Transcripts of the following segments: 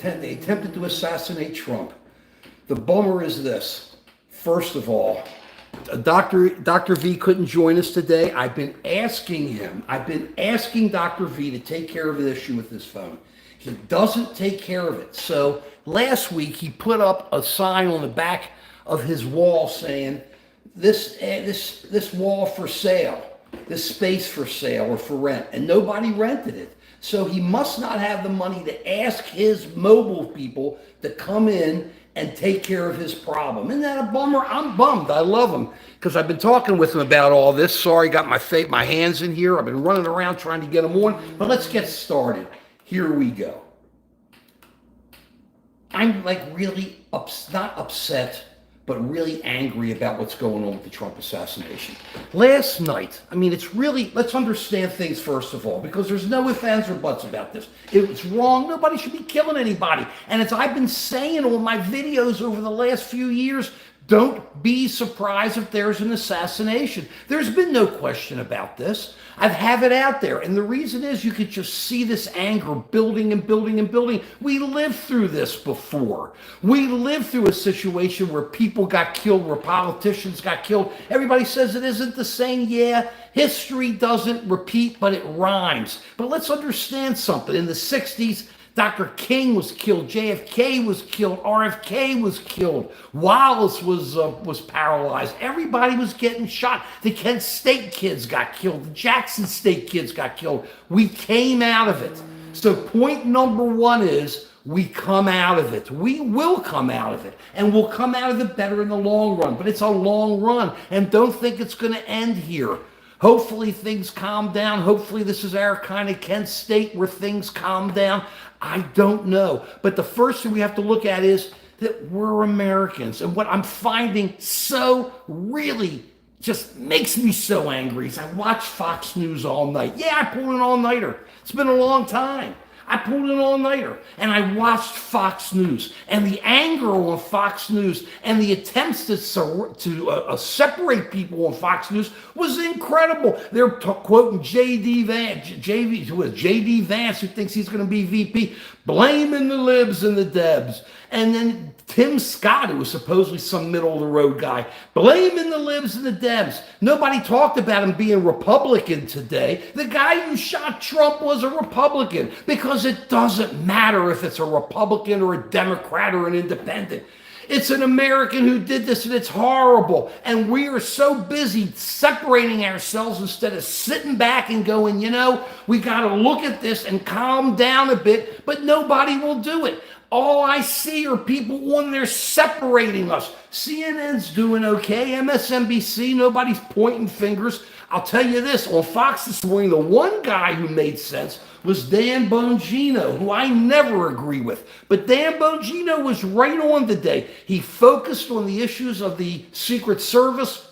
They attempted to assassinate Trump. The bummer is this. First of all, Dr. V couldn't join us today. I've been asking Dr. V to take care of the issue with his phone. He doesn't take care of it. So last week he put up a sign on the back of his wall saying, this wall for sale, this space for sale or for rent, and nobody rented it. So he must not have the money to ask his mobile people to come in and take care of his problem. Isn't that a bummer? I'm bummed. I love him because I've been talking with him about all this. Sorry, got my hands in here. I've been running around trying to get him on, but let's get started. Here we go. I'm like really not upset, but really angry about what's going on with the Trump assassination. Last night, it's really, let's understand things first of all, because there's no ifs, ands, or buts about this. It's wrong. Nobody should be killing anybody. And as I've been saying on my videos over the last few years, don't be surprised if there's an assassination. There's been no question about this. I have it out there. And the reason is you could just see this anger building and building and building. We lived through this before. We lived through a situation where people got killed, where politicians got killed. Everybody says it isn't the same. Yeah, history doesn't repeat, but it rhymes. But let's understand something. In the 60s, Dr. King was killed, JFK was killed, RFK was killed, Wallace was paralyzed. Everybody was getting shot. The Kent State kids got killed. The Jackson State kids got killed. We came out of it. So point number one is we come out of it. We will come out of it. And we'll come out of it better in the long run. But it's a long run. And don't think it's going to end here. Hopefully things calm down. Hopefully this is our kind of Kent State where things calm down. I don't know. But the first thing we have to look at is that we're Americans. And what I'm finding so really just makes me so angry is I watch Fox News all night. Yeah, I pulled an all-nighter. It's been a long time. I pulled an all-nighter and I watched Fox News, and the anger on Fox News and the attempts to separate people on Fox News was incredible. They're quoting J.D. Vance, who thinks he's going to be VP, blaming the libs and the debs. And then Tim Scott, who was supposedly some middle-of-the-road guy, blaming the libs and the debs. Nobody talked about him being Republican today. The guy who shot Trump was a Republican, because it doesn't matter if it's a Republican or a Democrat or an independent. It's an American who did this, and it's horrible. And we are so busy separating ourselves instead of sitting back and going, we got to look at this and calm down a bit, but nobody will do it. All I see are people on there separating us. CNN's doing okay. MSNBC, nobody's pointing fingers. I'll tell you this, on Fox this morning, the one guy who made sense was Dan Bongino, who I never agree with. But Dan Bongino was right on today. He focused on the issues of the Secret Service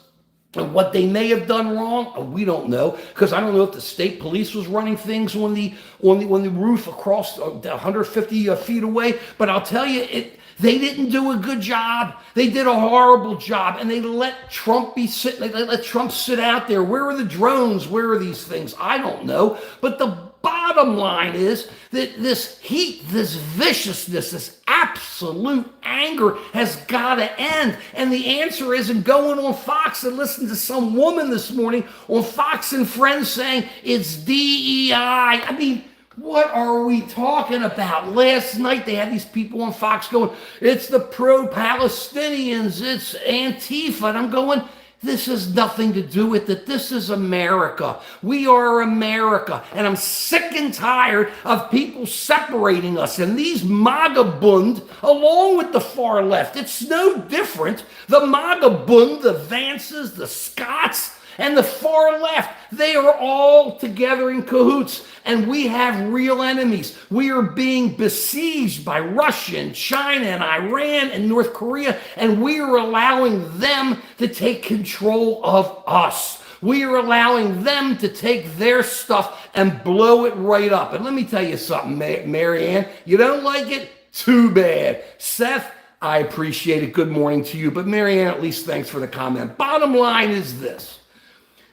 and what they may have done wrong. We don't know, because I don't know if the state police was running things on the roof across 150 feet away. But I'll tell you, they didn't do a good job. They did a horrible job, and they let Trump They let Trump sit out there. Where are the drones? Where are these things? I don't know. But the bottom line is that this heat, this viciousness, this absolute anger has got to end. And the answer isn't going on Fox and listening to some woman this morning on Fox and Friends saying it's DEI. What are we talking about? Last night they had these people on Fox going, it's the pro-Palestinians, it's Antifa. And I'm going, this has nothing to do with it. This is America. We are America. And I'm sick and tired of people separating us. And these MAGA Bund, along with the far left, it's no different. The MAGA Bund, the Vances, the Scotts, and the far left, they are all together in cahoots, and we have real enemies. We are being besieged by Russia and China and Iran and North Korea, and we are allowing them to take control of us. We are allowing them to take their stuff and blow it right up. And let me tell you something, Marianne, you don't like it? Too bad. Seth, I appreciate it. Good morning to you. But Marianne, at least thanks for the comment. Bottom line is this.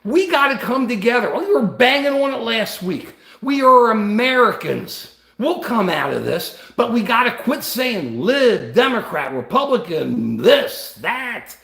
We got to come together. Well, you were banging on it last week. We are Americans. We'll come out of this, but we got to quit saying lib, Democrat, Republican, this, that,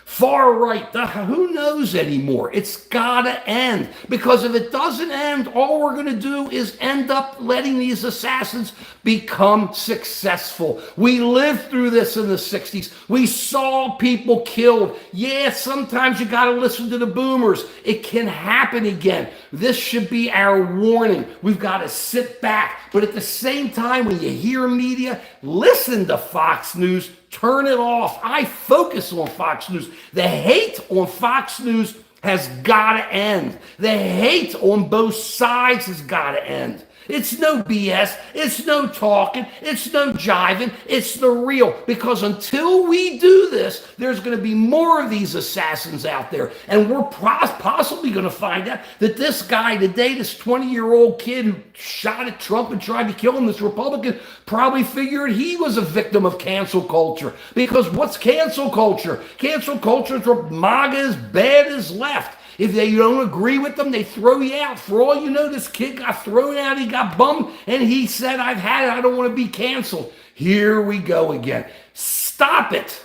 far right. Who knows anymore? It's got to end, because if it doesn't end, all we're going to do is end up letting these assassins become successful. We lived through this in the 60s. We saw people killed. Yeah, sometimes you got to listen to the boomers. It can happen again. This should be our warning. We've got to sit back. But at the same time, when you hear media, listen to Fox News. Turn it off. I focus on Fox News. The hate on Fox News has got to end. The hate on both sides has got to end. It's no BS. It's no talking. It's no jiving. It's the real. Because until we do this, there's going to be more of these assassins out there. And we're possibly going to find out that this guy today, this 20-year-old kid who shot at Trump and tried to kill him, this Republican, probably figured he was a victim of cancel culture. Because what's cancel culture? Cancel culture is where MAGA is bad as left. If they don't agree with them, they throw you out. For all you know, this kid got thrown out, he got bummed, and he said, I've had it, I don't want to be canceled. Here we go again. Stop it.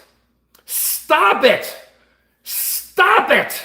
Stop it. Stop it.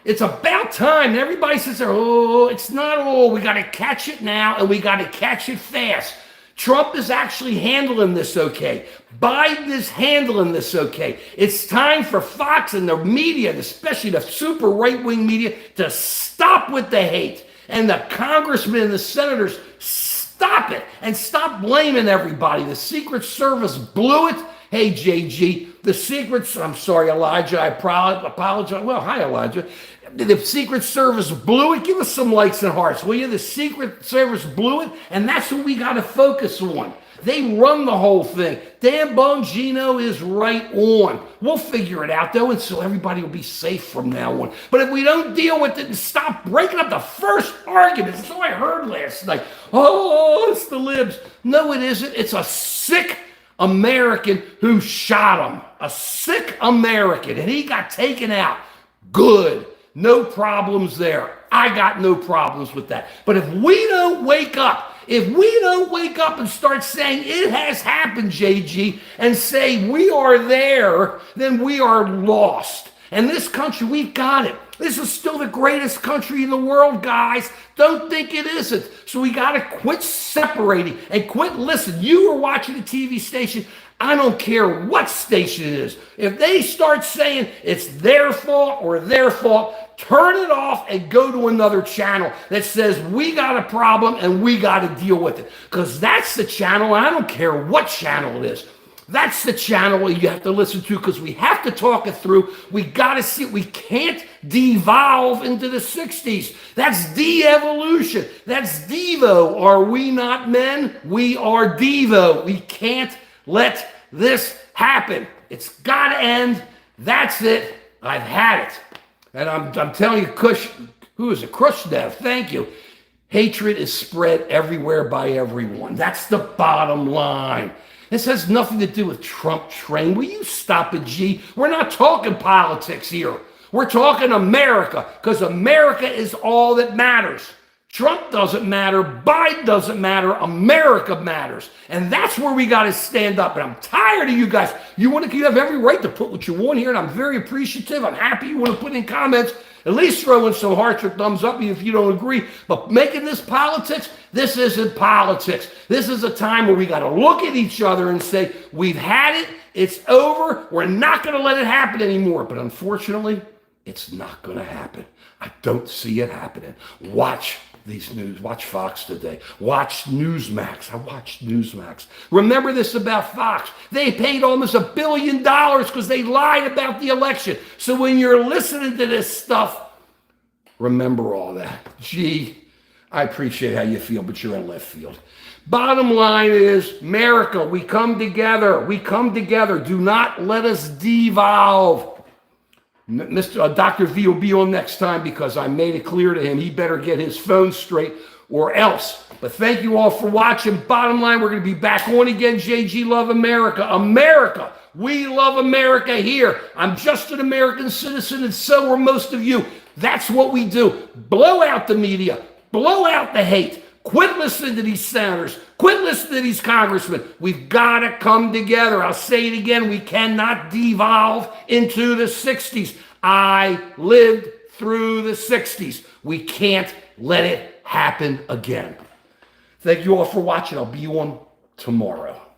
It's about time. Everybody says, oh, it's not all. We got to catch it now, and we got to catch it fast. Trump is actually handling this okay. Biden is handling this okay. It's time for Fox and the media, especially the super right-wing media, to stop with the hate. And the congressmen and the senators, stop it. And stop blaming everybody. The Secret Service blew it. Hey, JG, the Secret, I'm sorry, Elijah, I apologize. Well, hi, Elijah. The Secret Service blew it. Give us some likes and hearts, will you? The Secret Service blew it, and that's what we got to focus on. They run the whole thing. Dan Bongino is right on. We'll figure it out, though, and so everybody will be safe from now on. But if we don't deal with it and stop breaking up the first argument, that's all I heard last night. Oh, it's the libs. No, it isn't. It's a sick American who shot him. A sick American, and he got taken out. Good. No problems there. I got no problems with that. But if we don't wake up, and start saying it has happened, JG, and say we are there, then we are lost. And this country, we've got it. This is still the greatest country in the world, guys. Don't think it isn't. So we got to quit separating and quit listening. You are watching a TV station. I don't care what station it is. If they start saying it's their fault or their fault, turn it off and go to another channel that says we got a problem and we got to deal with it. Because that's the channel, and I don't care what channel it is. That's the channel you have to listen to, because we have to talk it through. We got to see it. We can't devolve into the 60s. That's de-evolution. That's Devo. Are we not men? We are Devo. We can't let this happen. It's got to end. That's it. I've had it. And I'm telling you, who is it? Khrushchev, thank you. Hatred is spread everywhere by everyone. That's the bottom line. This has nothing to do with Trump train. Will you stop it, G? We're not talking politics here. We're talking America, because America is all that matters. Trump doesn't matter. Biden doesn't matter. America matters. And that's where we got to stand up. And I'm tired of you guys. You have every right to put what you want here, and I'm very appreciative. I'm happy you want to put in comments. At least throw in some hearts or thumbs up if you don't agree. But making this politics, this isn't politics. This is a time where we got to look at each other and say, we've had it. It's over. We're not going to let it happen anymore. But unfortunately, it's not going to happen. I don't see it happening. Watch these news. Watch Fox today. Watch Newsmax. I watched Newsmax. Remember this about Fox. They paid almost $1 billion because they lied about the election. So when you're listening to this stuff, remember all that. Gee, I appreciate how you feel, but you're in left field. Bottom line is, America, we come together. We come together. Do not let us devolve. Dr. V will be on next time, because I made it clear to him he better get his phone straight or else. But thank you all for watching. Bottom line, we're going to be back on again. JG Love America. America. We love America here. I'm just an American citizen, and so are most of you. That's what we do. Blow out the media. Blow out the hate. Quit listening to these senators. Quit listening to these congressmen. We've got to come together. I'll say it again. We cannot devolve into the 60s. I lived through the 60s. We can't let it happen again. Thank you all for watching. I'll be on tomorrow.